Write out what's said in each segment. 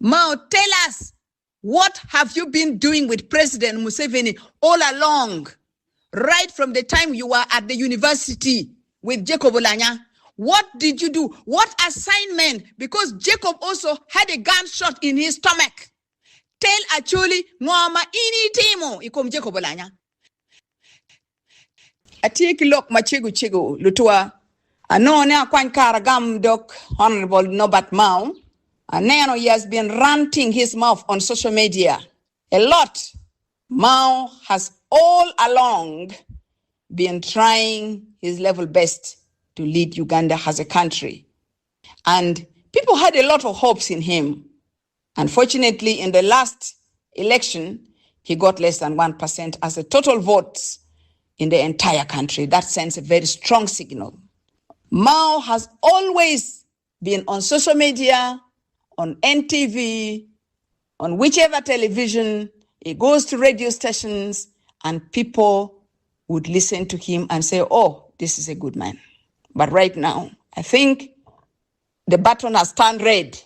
Mao, tell us, what have you been doing with President Museveni all along, right from the time you were at the university with Jacob Oulanyah? What did you do? What assignment? Because Jacob also had a gunshot in his stomach. Tell Acholi, Ngoma ini timo, ikom Jacob Oulanyah. Atiki lok machegu chegu, lutua. Anone akwan karagam dok Honorable Nobertmao. And now he has been ranting his mouth on social media a lot. Mao has all along been trying his level best to lead Uganda as a country. And people had a lot of hopes in him. Unfortunately, in the last election, he got less than 1% as the total votes in the entire country. That sends a very strong signal. Mao has always been on social media, on NTV, on whichever television. He goes to radio stations and people would listen to him and say, oh, this is a good man. But right now, I think the button has turned red.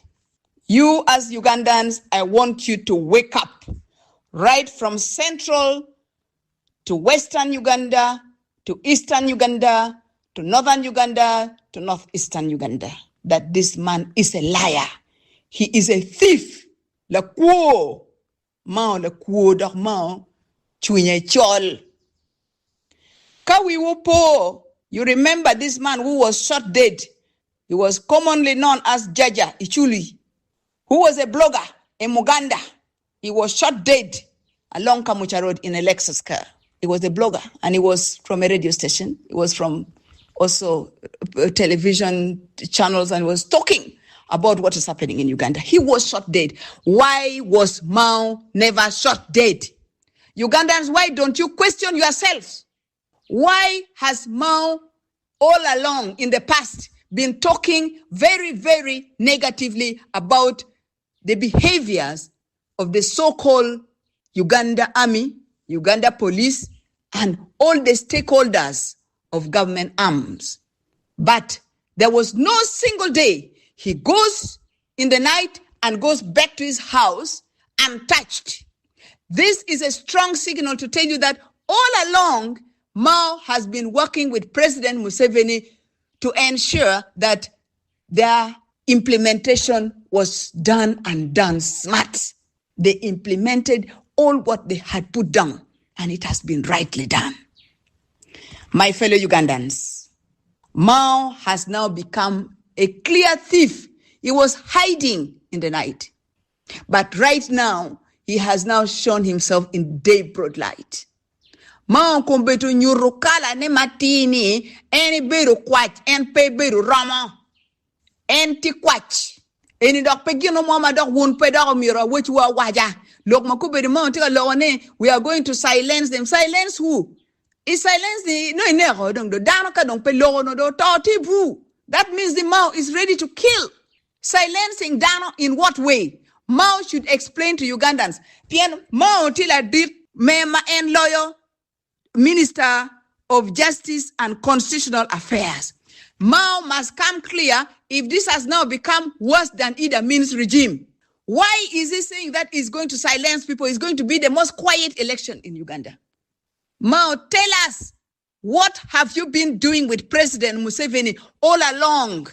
You as Ugandans, I want you to wake up, right from central to western Uganda, to eastern Uganda, to northern Uganda, to northeastern Uganda, that this man is a liar. He is a thief. La kuo. Mao la kuo dak mao. Chunye chol. Kawi wopo. You remember this man who was shot dead. He was commonly known as Jaja Acholi, who was a blogger in Muganda. He was shot dead along Kamucha Road in a Lexus car. He was a blogger and he was from a radio station. He was from also television channels and was talking about what is happening in Uganda. He was shot dead. Why was Mao never shot dead? Ugandans, why don't you question yourselves? Why has Mao all along in the past been talking very, very negatively about the behaviors of the so-called Uganda army, Uganda police, and all the stakeholders of government arms? But there was no single day he goes in the night and goes back to his house untouched. This is a strong signal to tell you that all along, Mao has been working with President Museveni to ensure that their implementation was done and done smart. They implemented all what they had put down, and it has been rightly done. My fellow Ugandans, Mao has now become a clear thief. He was hiding in the night. But right now, he has now shown himself in day broad light. Mao kumbetu nyurukala ne matini, eni beru kwach, en pe beru rama, enti kwach. Eni dok pegino mama dok wun pe dok miro, which wa waja. Lok makubedi Mao tika lowane, we are going to silence them. Silence who? Is silence the no inero dong do danaka dong pe logo no do toti bu. That means the Mao is ready to kill. Silencing Dano in what way? Mao should explain to Ugandans. Pien Mao tila did mema en loyal Minister of Justice and Constitutional Affairs. Mao must come clear if this has now become worse than Idi Amin's regime. Why is he saying that he's going to silence people? It's going to be the most quiet election in Uganda. Mao, tell us, what have you been doing with President Museveni all along,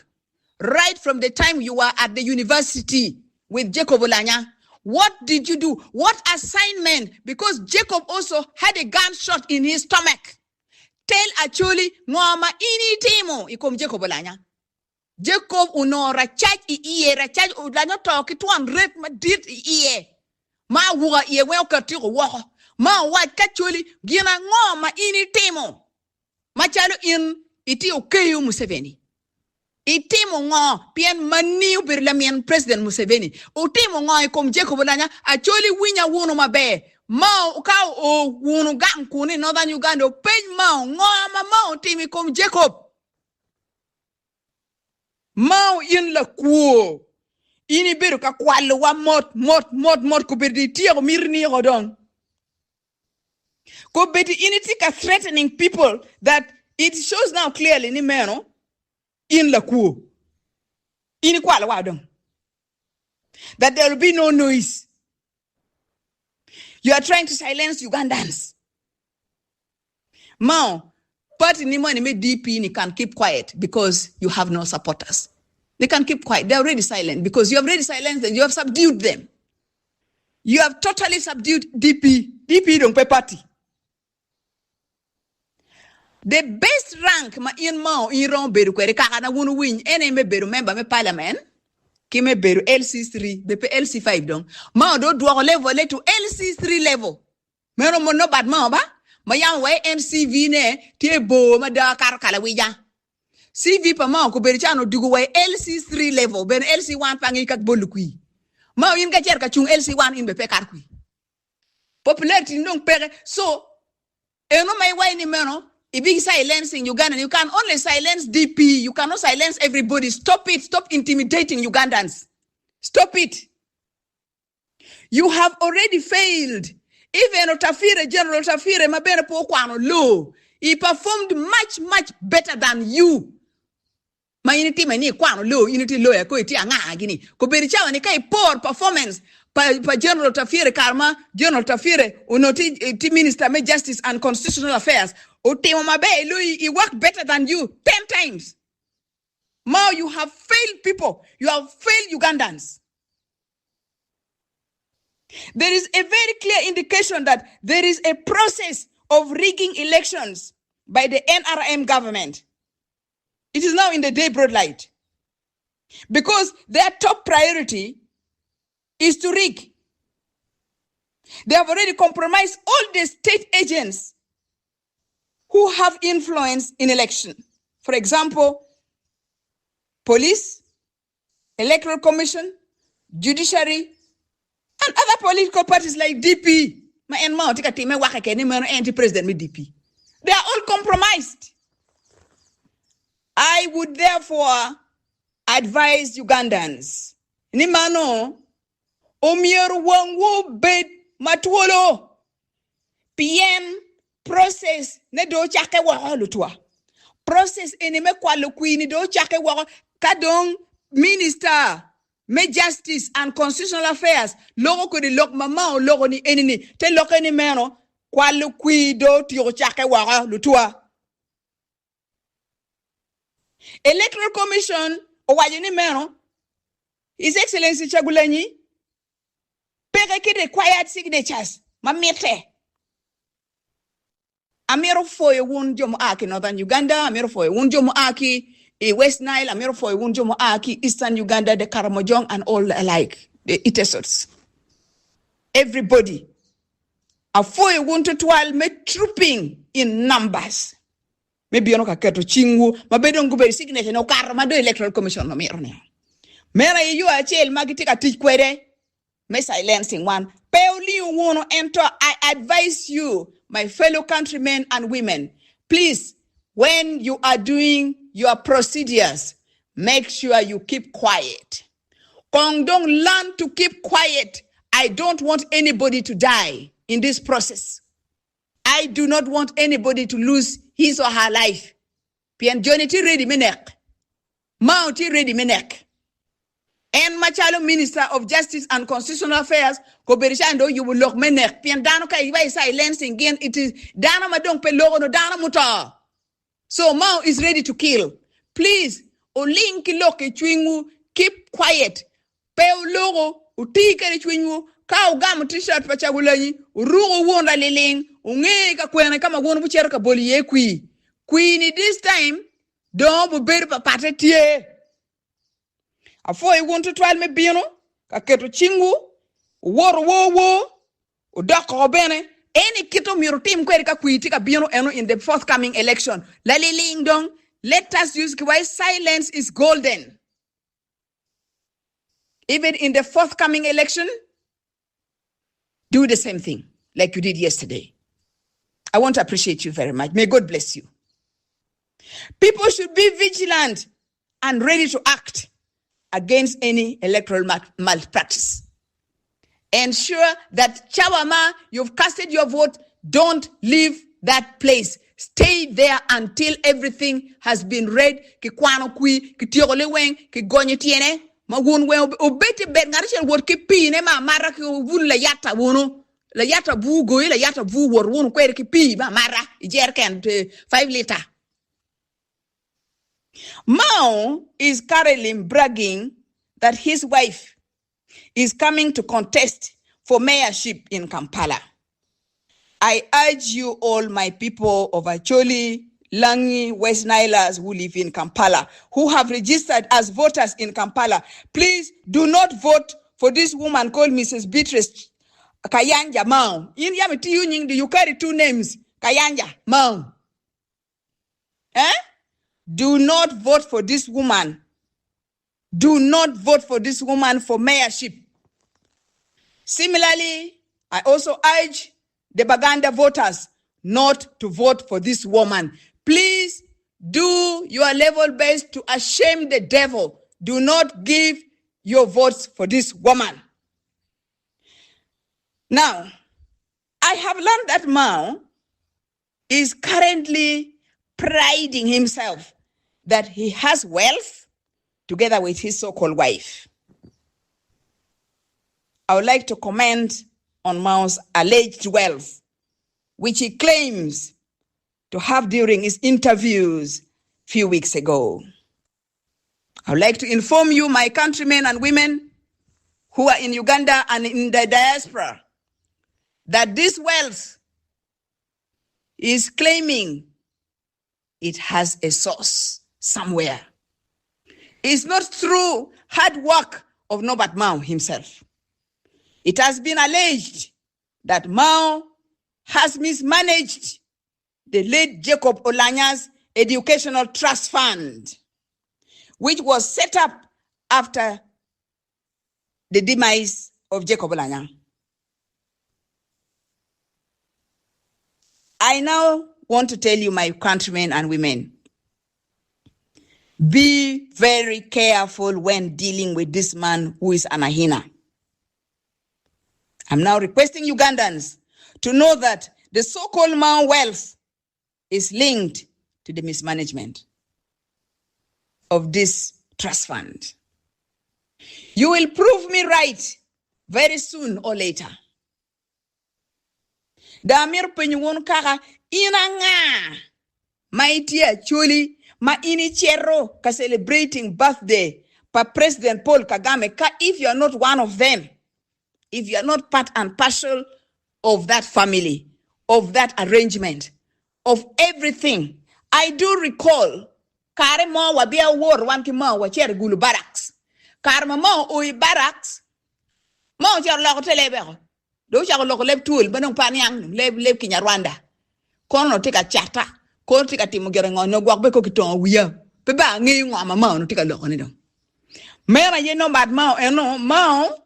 right from the time you were at the university with Jacob Oulanyah? What did you do? What assignment? Because Jacob also had a gunshot in his stomach. Tell Acholi, Ngoma ini timo, ikom Jacob Oulanyah. Jacob uno rachaj iye, rachaj Oulanyah talki tuan ret ma dit iye. Ma wuga iye weo katiro wako. Ma wat kacholi, gina Ngoma ini timo. Machalo in iti okeyo Museveni. Itimo ngo pien maniu birlamian President Museveni. Utimo ngo ikom Jacob Oulanyah Acholi winya wuno mabe. Mao ukao o wuno gankuni northern Uganda pej Mao ngo ama Mao timi kom Jacob. Mao in la kuo. Ini beru ka kwalo wa mot ko berdi tiyo mirni rodon. Ko beti initika threatening people that it shows now clearly ni meno in la kuo. Ini kwala wadon. that there will be no noise. You are trying to silence Ugandans. Mao, party ni money me DP ni can keep quiet because you have no supporters. They can keep quiet. They're already silent because you have already silenced them. You have subdued them. You have totally subdued DP. DP don't pay party. The best rank ma in Mao in ron beru kwere kaka na wunu win ene me beru member me parliament ki me beru LC3 BP LC5 donc Mao do doit level to LC3 level. Mero mo no bad Mao ba ma yang way NCV ne tie bo ma da kar kala wija. CV pa Mao ko beru chano dugu way LC3 level ben LC1 pangi kak bolukui. Mao in ka cher ka chung LC1 in BP kar kui. Popularity ndong pere so eno may way ni meno. If you silence in Uganda, you can only silence DP. You cannot silence everybody. Stop it. Stop intimidating Ugandans. Stop it. You have already failed. Even Otafire, General Otafire, Mabere Pokwano Luo, he performed much better than you. My unity mani kwano Luo, unity lawyer, ko iti anga gini. Ko berichawa ni kai poor performance. Pa General Otafire Karma, General Otafire, unoti Minister of Justice and Constitutional Affairs. He worked better than you 10 times. Now you have failed people. You have failed Ugandans. There is a very clear indication that there is a process of rigging elections by the NRM government. It is now in the day broad light. Because their top priority is to rig. They have already compromised all the state agents who have influence in election. For example, police, electoral commission, judiciary, and other political parties like DP. Anti-president with DP. They are all compromised. I would therefore advise Ugandans, Nimano, Omieru Wangwo bed Matuolo, PM process ne do chake wa lutwa. Process eneme kwa lukui ni do chake wa kadong minister me justice and constitutional affairs logo ko di lok mama o logo ni enini te loko ni meno kwa lukui do tiyo chake wa lutwa. Electoral Commission o wajini meno His Excellency Chagulanyi pere ki required signatures mamete. Amiro for a wound jomo aki northern Uganda, Amiro for a wound jomo aki West Nile, Amiro for a wound jomo aki Eastern Uganda, the Karamojong and all alike, the Itesots. Everybody. A for a wound to 12 me trooping in numbers. Maybe you keto chingu, mabedon guberi signature no karamado Electoral Commission no mirone. Mera you a chel magitika teach kwere. Me silencing one. Peoli wono enter. I advise you, my fellow countrymen and women, please, when you are doing your procedures, make sure you keep quiet. Kongdong, learn to keep quiet. I don't want anybody to die in this process. I do not want anybody to lose his or her life. Pian Johnny ti ready menek. Mount ti ready menek. And Machalo Minister of Justice and Constitutional Affairs, Koberishando, you will look menek. Pian Dano ka iwa silencing again. It is Dana Madong Pelogo no Dana Muta. So Mao is ready to kill. Please, Olinki loke chwingu, keep quiet. Peo logo, utika chwingu, ka ugam t-shirt pachagulanyi, urugo wonda liling, ungeka kwene kama wonu buchera ka boli ye kui. Queenie this time, don't be better papate tie. Afo I want to try me bino, ka keto chingu, wo, udako bene, any kito miro team kweri ka kuitika bino eno in the forthcoming election. Laliling dong, let us use why silence is golden. Even in the forthcoming election, do the same thing like you did yesterday. I want to appreciate you very much. May God bless you. People should be vigilant and ready to act against any electoral malpractice. Ensure that Chawama, you've casted your vote, don't leave that place. Stay there until everything has been read. Ki kwano kui, ki tiogole weng, ki gonye tiene, ma won we obeti bet ngari wor ki pi ne ma mara ki wul la yata wono la yata bu go la yata bu wor won ko ki pi ma mara jer ken 5 liter. Mao is currently bragging that his wife is coming to contest for mayorship in Kampala. I urge you all, my people of Acholi, Langi, West Nilas who live in Kampala, who have registered as voters in Kampala, please do not vote for this woman called Mrs. Beatrice Kayanja Mao. In Yamiti you carry 2 names, Kayanja Mao. Do not vote for this woman. Do not vote for this woman for mayorship. Similarly, I also urge the Baganda voters not to vote for this woman. Please do your level best to shame the devil. Do not give your votes for this woman. Now, I have learned that Mao is currently priding himself that he has wealth together with his so-called wife. I would like to comment on Mao's alleged wealth, which he claims to have during his interviews a few weeks ago. I would like to inform you, my countrymen and women who are in Uganda and in the diaspora, that this wealth is claiming it has a source somewhere. It's not through hard work of Nobert Mao himself. It has been alleged that Mao has mismanaged the late Jacob Oulanyah's Educational Trust Fund, which was set up after the demise of Jacob Oulanyah. I now want to tell you, my countrymen and women, be very careful when dealing with this man who is an Ahina. I'm now requesting Ugandans to know that the so-called Mao wealth is linked to the mismanagement of this trust fund. You will prove me right very soon or later. Damir penyuwon kaka inanga maiti Acholi ma inichero ka celebrating birthday pa President Paul Kagame ka if you are not one of them, if you are not part and parcel of that family, of that arrangement, of everything. I do recall kare mo wa bia war wan ki mo wa cher gulu barracks. Kare mo oi barracks mo cher lo telebe. Do cher lo leb tool banong paniang leb Kinyarwanda. Kono tika chata, kono tika timu gerengo no gwak be ko kiton wiya. Pe ba ngi ngwa ma no tika lo ni do. Mera ye no bad Mao eno Mao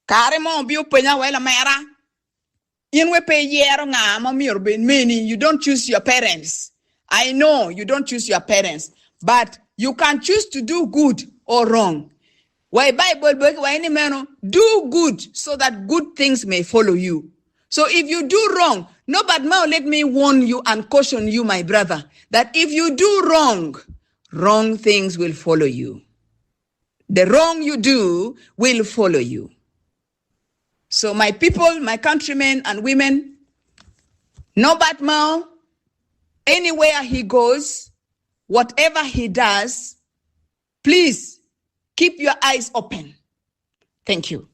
kare mo bi upenya wela mera. Inwe pe yero nga ma mir ben many. You don't choose your parents. I know you don't choose your parents, but you can choose to do good or wrong. Why Bible book why any man do good so that good things may follow you. So if you do wrong, no, but now let me warn you and caution you, my brother, that if you do wrong, wrong things will follow you. The wrong you do will follow you. So my people, my countrymen and women, Nobert Mao, anywhere he goes, whatever he does, please keep your eyes open. Thank you.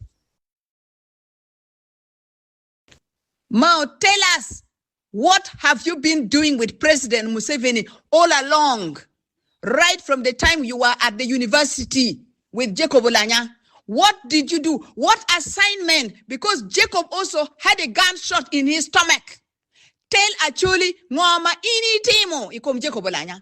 Mao, tell us, what have you been doing with President Museveni all along, right from the time you were at the university with Jacob Oulanyah? What did you do? What assignment? Because Jacob also had a gunshot in his stomach. Tell Acholi, Ngoma ini timo ikom Jacob Oulanyah.